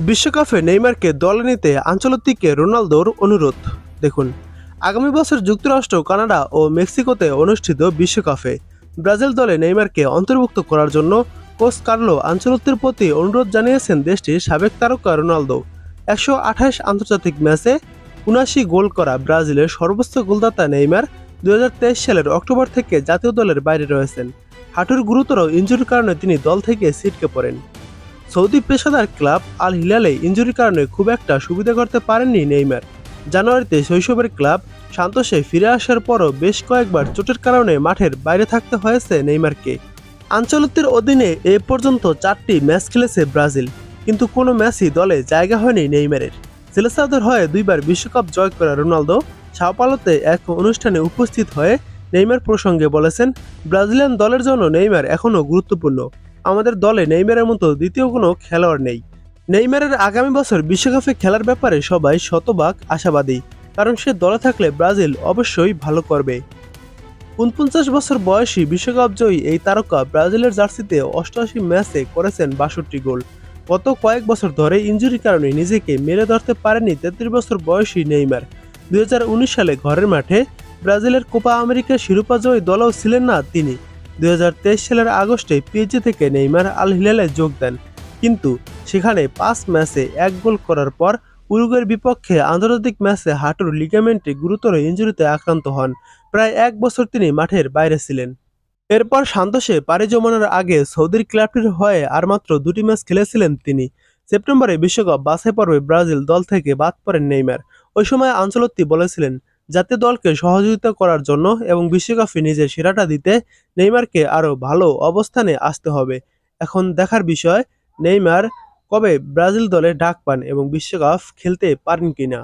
বিশ্বকাপে নেইমারকে দলে নিতে আনচেলত্তিকে রোনালদোর অনুরোধ। দেখুন, আগামী বছর যুক্তরাষ্ট্র, কানাডা ও মেক্সিকোতে অনুষ্ঠিত বিশ্বকাপে ব্রাজিল দলে নেইমারকে অন্তর্ভুক্ত করার জন্য কোচ কার্লো আনচেলত্তির প্রতি অনুরোধ জানিয়েছেন দেশটির সাবেক তারকা রোনালদো। 128 আন্তর্জাতিক ম্যাচে 79 গোল করা ব্রাজিলের সর্বোচ্চ গোলদাতা নেইমার 2023 সালের অক্টোবর থেকে জাতীয় দলের বাইরে রয়েছেন। হাঁটুর গুরুতর ইনজুরির কারণে তিনি দল থেকে ছিটকে পড়েন। সৌদি পেশাদার ক্লাব আল হিলালে ইনজুরির কারণে খুব একটা সুবিধা করতে পারেননি নেইমার। জানুয়ারিতে শৈশবের ক্লাব সান্তোসে ফিরে আসার পরও বেশ কয়েকবার চোটের কারণে মাঠের বাইরে থাকতে হয়েছে নেইমারকে। আনচেলত্তির অধীনে এ পর্যন্ত 4টি ম্যাচ খেলেছে ব্রাজিল, কিন্তু কোনো ম্যাচই দলে জায়গা হয়নি নেইমারের। সেলেসাওদের হয়ে 2বার বিশ্বকাপ জয় করা রোনালদো সাও পাওলোতে এক অনুষ্ঠানে উপস্থিত হয়ে নেইমার প্রসঙ্গে বলেছেন, ব্রাজিলিয়ান দলের জন্য নেইমার এখনও গুরুত্বপূর্ণ। আমাদের দলে নেইমারের মতো দ্বিতীয় কোনো খেলোয়াড় নেই। নেইমারের আগামী বছর বিশ্বকাপে খেলার ব্যাপারে সবাই শতভাগ আশাবাদী, কারণ সে দলে থাকলে ব্রাজিল অবশ্যই ভালো করবে। 49 বছর বয়সী বিশ্বকাপ জয়ী এই তারকা ব্রাজিলের জার্সিতে 88 ম্যাচে করেছেন 62 গোল। গত কয়েক বছর ধরে ইনজুরির কারণে নিজেকে মেলে ধরতে পারেননি 33 বছর বয়সী নেইমার। 2019 সালে ঘরের মাঠে ব্রাজিলের কোপা আমেরিকার শিরোপা জয়ী দলেও ছিলেন না তিনি। 2023 সালের আগস্টে পিএসজি থেকে নেইমার আল হিলালে যোগ দেন, কিন্তু সেখানে 5 ম্যাচে 1 গোল করার পর উরুগুয়ের বিপক্ষে আন্তর্জাতিক ম্যাচে হাঁটুর লিগামেন্টে গুরুতর ইনজুরিতে আক্রান্ত হন। প্রায় 1 বছর তিনি মাঠের বাইরে ছিলেন। এরপর সান্তোসে পাড়ি জমানোর আগে সৌদির ক্লাবটির হয়ে আর মাত্র 2টি ম্যাচ খেলেছিলেন তিনি। সেপ্টেম্বরে বিশ্বকাপ বাছাই পর্বে ব্রাজিল দল থেকে বাদ পড়েন নেইমার। ওই সময় আনচেলত্তি বলেছিলেন, জাতীয় দলকে সহযোগিতা করার জন্য এবং বিশ্বকাপে নিজের সেরাটা দিতে নেইমারকে আরও ভালো অবস্থানে আসতে হবে। এখন দেখার বিষয় নেইমার কবে ব্রাজিল দলে ডাক পান এবং বিশ্বকাপ খেলতে পারেন কিনা।